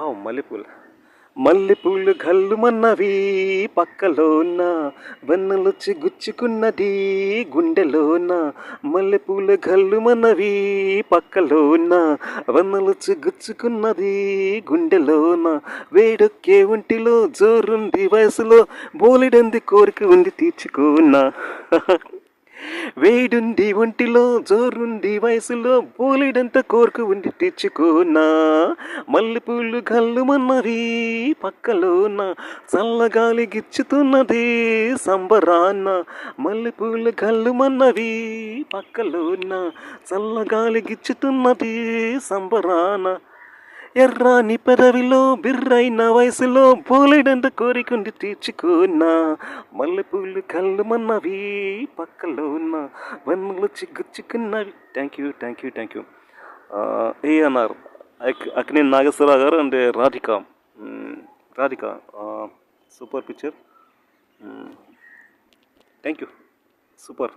మల్లెపూలు మల్లెపూలు గల్లుమన్నవి పక్కలోన, వెన్నెలొచ్చి గుచ్చుకున్నది గుండెలోన. మల్లెపూలు గల్లుమన్నవి పక్కలోన, వెన్నెలొచ్చి గుచ్చుకున్నది గుండెలోన. వేడొక్కే ఒంటిలో జోరుంది వయసులో, బోలెడంది కోరిక ఉంది తీర్చుకోనా. వేడుంది ఒంటిలో జోరుంది వయసులో, బోలెడంత కోరిక ఉంది తీర్చుకోనా. మల్లెపూలు గల్లుమన్నవి పక్కలోన, చల్లగాలి గిచ్చుతున్నది సంబరాన. మల్లెపూలు గల్లుమన్నవి పక్కలోన, చల్లగాలి గిచ్చుతున్నది సంబరాన. ఎర్రాని పెదవిలో బిర్రైన వయసులో, బోలెడంత కోరికుండి తీర్చుకోనా. మల్లెపూలు కళ్ళుమన్నవి పక్కలోన, వన్నులు చిగుచ్చుకున్నవి. Thank you. ANR Akkineni Nageswara Rao గారు and Radhika super picture. Thank you. Super.